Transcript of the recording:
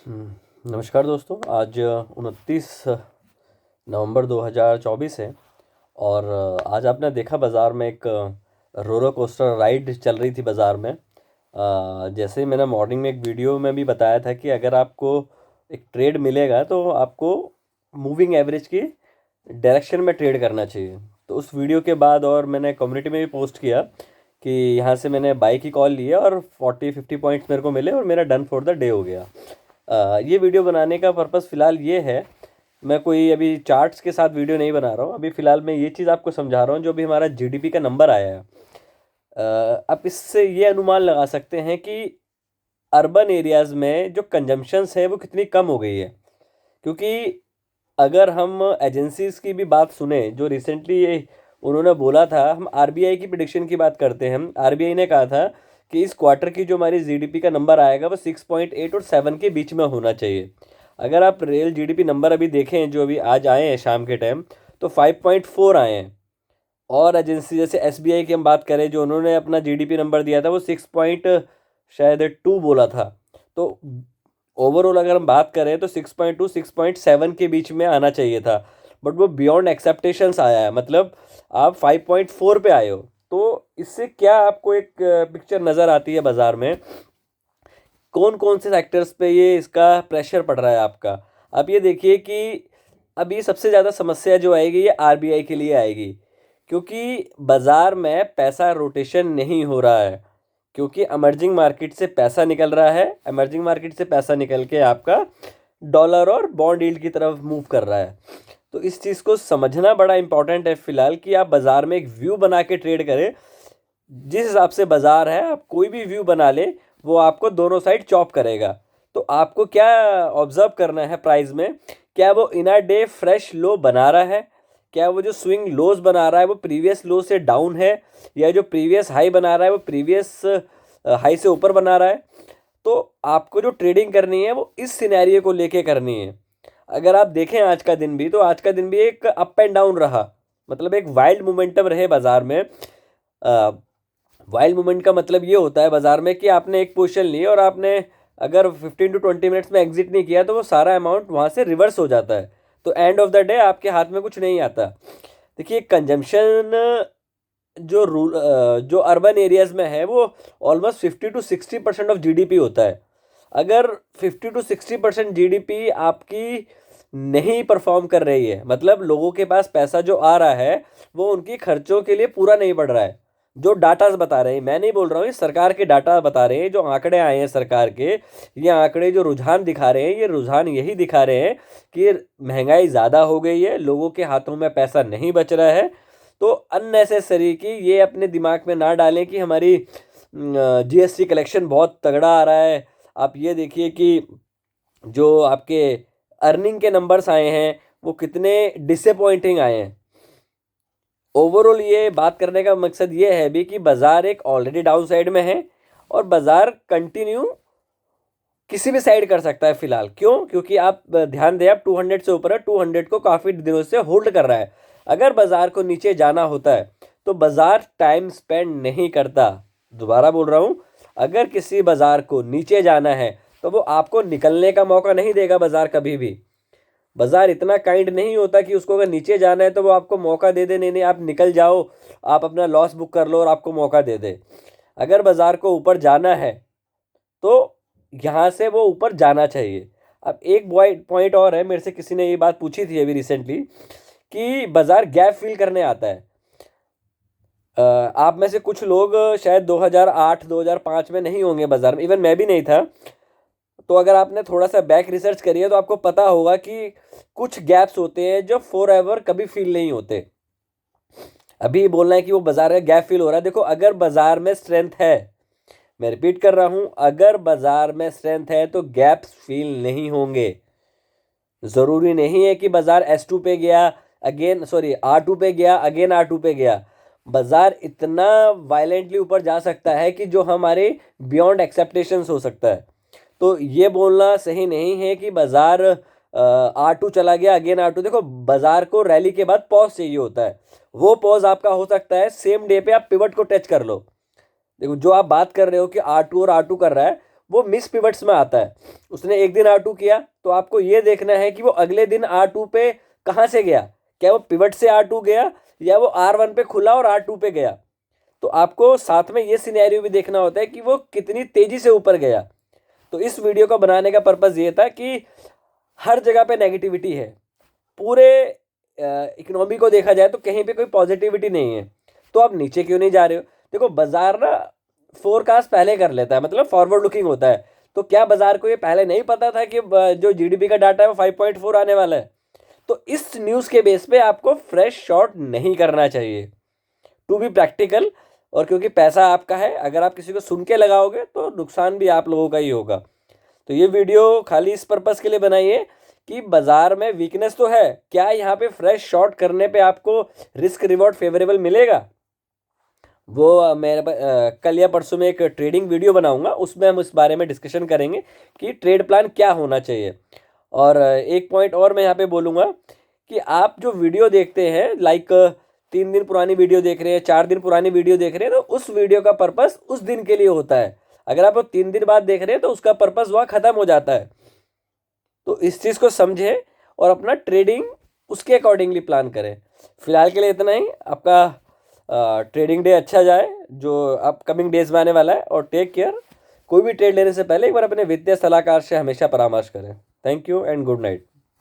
नमस्कार दोस्तों। आज 29 नवंबर 2024 है। और आज आपने देखा बाज़ार में एक रोलर कोस्टर राइड चल रही थी बाज़ार में। जैसे ही मैंने मॉर्निंग में एक वीडियो में भी बताया था कि अगर आपको एक ट्रेड मिलेगा तो आपको मूविंग एवरेज की डायरेक्शन में ट्रेड करना चाहिए। तो उस वीडियो के बाद और मैंने कम्युनिटी में भी पोस्ट किया कि यहाँ से मैंने बाई की कॉल ली है और 40-50 पॉइंट्स मेरे को मिले और मेरा डन फॉर द डे हो गया। ये वीडियो बनाने का पर्पस फ़िलहाल ये है, मैं कोई अभी चार्ट्स के साथ वीडियो नहीं बना रहा हूँ। अभी फ़िलहाल मैं ये चीज़ आपको समझा रहा हूँ, जो भी हमारा जीडीपी का नंबर आया है। आप इससे ये अनुमान लगा सकते हैं कि अर्बन एरियाज़ में जो कंजम्पशंस है वो कितनी कम हो गई है। क्योंकि अगर हम एजेंसीज़ की भी बात सुने, जो रिसेंटली ये उन्होंने बोला था, हम आरबीआई की प्रिडिक्शन की बात करते हैं। आरबीआई ने कहा था कि इस क्वार्टर की जो हमारी जीडीपी का नंबर आएगा वो 6.8 और 7 के बीच में होना चाहिए। अगर आप रियल जीडीपी नंबर अभी देखें जो अभी आज आए हैं शाम के टाइम, तो 5.4 आए हैं। और एजेंसी जैसे एसबीआई की हम बात करें, जो उन्होंने अपना जीडीपी नंबर दिया था वो 6 पॉइंट शायद 2 बोला था। तो ओवरऑल अगर हम बात करें तो 6.2 6.7 के बीच में आना चाहिए था, बट वो बियॉन्ड एक्सेप्टेशंस आया है। मतलब आप 5.4 पे आए हो। तो इससे क्या आपको एक पिक्चर नज़र आती है बाज़ार में, कौन कौन से सेक्टर्स पे ये इसका प्रेशर पड़ रहा है आपका। आप ये देखिए कि अभी सबसे ज़्यादा समस्या जो आएगी ये आरबीआई के लिए आएगी, क्योंकि बाज़ार में पैसा रोटेशन नहीं हो रहा है। क्योंकि इमर्जिंग मार्केट से पैसा निकल रहा है, इमर्जिंग मार्केट से पैसा निकल के आपका डॉलर और बॉन्ड यील्ड की तरफ मूव कर रहा है। तो इस चीज़ को समझना बड़ा इंपॉर्टेंट है फ़िलहाल, कि आप बाज़ार में एक व्यू बना के ट्रेड करें। जिस हिसाब से बाज़ार है, आप कोई भी व्यू बना ले, वो आपको दोनों साइड चॉप करेगा। तो आपको क्या ऑब्ज़र्व करना है प्राइस में, क्या वो इन अ डे फ्रेश लो बना रहा है, क्या वो जो स्विंग लोज बना रहा है वो प्रीवियस लो से डाउन है, या जो प्रीवियस हाई बना रहा है वो प्रीवियस हाई से ऊपर बना रहा है। तो आपको जो ट्रेडिंग करनी है वो इस सिनेरियो को लेके करनी है। अगर आप देखें आज का दिन भी, तो आज का दिन भी एक अप एंड डाउन रहा, मतलब एक वाइल्ड मोमेंटम रहे बाज़ार में। वाइल्ड मूवमेंट का मतलब ये होता है बाज़ार में कि आपने एक पोजीशन ली और आपने अगर 15 to 20 मिनट्स में एग्जिट नहीं किया तो वो सारा अमाउंट वहाँ से रिवर्स हो जाता है। तो एंड ऑफ द डे आपके हाथ में कुछ नहीं आता। देखिए, कंजम्पशन जो अर्बन एरियाज़ में है वो ऑलमोस्ट 50 to 60% ऑफ जीडीपी होता है। अगर 50 to 60% जीडीपी आपकी नहीं परफॉर्म कर रही है, मतलब लोगों के पास पैसा जो आ रहा है वो उनकी खर्चों के लिए पूरा नहीं पड़ रहा है। जो डाटाज बता रहे हैं, मैं नहीं बोल रहा हूँ, ये सरकार के डाटा बता रहे हैं, जो आंकड़े आए हैं सरकार के, ये आंकड़े जो रुझान दिखा रहे हैं, ये रुझान यही दिखा रहे हैं कि महंगाई ज़्यादा हो गई है, लोगों के हाथों में पैसा नहीं बच रहा है। तो अननेसेसरी कि ये अपने दिमाग में ना डालें कि हमारी जीएसटी कलेक्शन बहुत तगड़ा आ रहा है। आप ये देखिए कि जो आपके अर्निंग के नंबर्स आए हैं वो कितने डिसअपॉइंटिंग आए हैं। ओवरऑल ये बात करने का मकसद ये है भी कि बाज़ार एक ऑलरेडी डाउन साइड में है और बाज़ार कंटिन्यू किसी भी साइड कर सकता है फ़िलहाल। क्यों? क्योंकि आप ध्यान दें, आप 200 से ऊपर है, 200 को काफ़ी दिनों से होल्ड कर रहा है। अगर बाज़ार को नीचे जाना होता है तो बाज़ार टाइम स्पेंड नहीं करता। दोबारा बोल रहा हूँ, अगर किसी बाज़ार को नीचे जाना है तो वो आपको निकलने का मौका नहीं देगा बाज़ार कभी भी। बाज़ार इतना काइंड नहीं होता कि उसको अगर नीचे जाना है तो वो आपको मौका दे दे, नहीं नहीं आप निकल जाओ, आप अपना लॉस बुक कर लो और आपको मौका दे दे। अगर बाज़ार को ऊपर जाना है तो यहाँ से वो ऊपर जाना चाहिए। अब एक पॉइंट और है, मेरे से किसी ने ये बात पूछी थी अभी रिसेंटली कि बाज़ार गैप फिल करने आता है। आप में से कुछ लोग शायद 2008-2005 में नहीं होंगे बाज़ार में, इवन मैं भी नहीं था। तो अगर आपने थोड़ा सा बैक रिसर्च करी है तो आपको पता होगा कि कुछ गैप्स होते हैं जो फॉर एवर कभी फील नहीं होते। अभी बोलना है कि वो बाज़ार का गैप फील हो रहा है, देखो अगर बाज़ार में स्ट्रेंथ है, मैं रिपीट कर रहा हूँ, अगर बाज़ार में स्ट्रेंथ है तो गैप्स फील नहीं होंगे। ज़रूरी नहीं है कि बाज़ार S2 पे गया अगेन, सॉरी R2 पे गया अगेन R2 पे गया। बाज़ार इतना वायलेंटली ऊपर जा सकता है कि जो हमारे बियॉन्ड एक्सेप्टेशंस हो सकता है। तो ये बोलना सही नहीं है कि बाज़ार R2 चला गया अगेन R2। देखो, बाज़ार को रैली के बाद पॉज चाहिए होता है। वो पॉज आपका हो सकता है सेम डे पे आप पिवट को टच कर लो। देखो, जो आप बात कर रहे हो कि R2 और R2 कर रहा है, वो मिस पिवट्स में आता है। उसने एक दिन R2 किया तो आपको ये देखना है कि वो अगले दिन R2 पे कहाँ से गया, क्या वो पिवट से R2 गया या वो R1 पे खुला और R2 पे गया। तो आपको साथ में ये सिनेरियो भी देखना होता है कि वो कितनी तेजी से ऊपर गया। तो इस वीडियो को बनाने का पर्पज़ ये था कि हर जगह पे नेगेटिविटी है, पूरे इकोनॉमी को देखा जाए तो कहीं पे कोई पॉजिटिविटी नहीं है। तो आप नीचे क्यों नहीं जा रहे हो? देखो बाजार ना फोरकास्ट पहले कर लेता है, मतलब फॉरवर्ड लुकिंग होता है। तो क्या बाजार को ये पहले नहीं पता था कि जो जीडीपी का डाटा है वो 5.4 आने वाला है? तो इस न्यूज़ के बेस पे आपको फ्रेश शॉर्ट नहीं करना चाहिए, टू बी प्रैक्टिकल। और क्योंकि पैसा आपका है, अगर आप किसी को सुन के लगाओगे तो नुकसान भी आप लोगों का ही होगा। तो ये वीडियो खाली इस पर्पज़ के लिए बनाई है कि बाज़ार में वीकनेस तो है, क्या यहाँ पे फ्रेश शॉर्ट करने पे आपको रिस्क रिवॉर्ड फेवरेबल मिलेगा? वो मेरे कल या परसों में एक ट्रेडिंग वीडियो बनाऊंगा, उसमें हम इस बारे में डिस्कशन करेंगे कि ट्रेड प्लान क्या होना चाहिए। और एक पॉइंट और मैं यहाँ पे बोलूँगा कि आप जो वीडियो देखते हैं, लाइक 3 दिन पुरानी वीडियो देख रहे हैं, 4 दिन पुरानी वीडियो देख रहे हैं, तो उस वीडियो का पर्पस उस दिन के लिए होता है। अगर आप 3 दिन बाद देख रहे हैं तो उसका पर्पस वहाँ ख़त्म हो जाता है। तो इस चीज़ को समझें और अपना ट्रेडिंग उसके अकॉर्डिंगली प्लान करें। फिलहाल के लिए इतना ही। आपका ट्रेडिंग डे अच्छा जाए जो अपकमिंग डेज में आने वाला है, और टेक केयर। कोई भी ट्रेड लेने से पहले एक बार अपने वित्तीय सलाहकार से हमेशा परामर्श करें। Thank you and good night.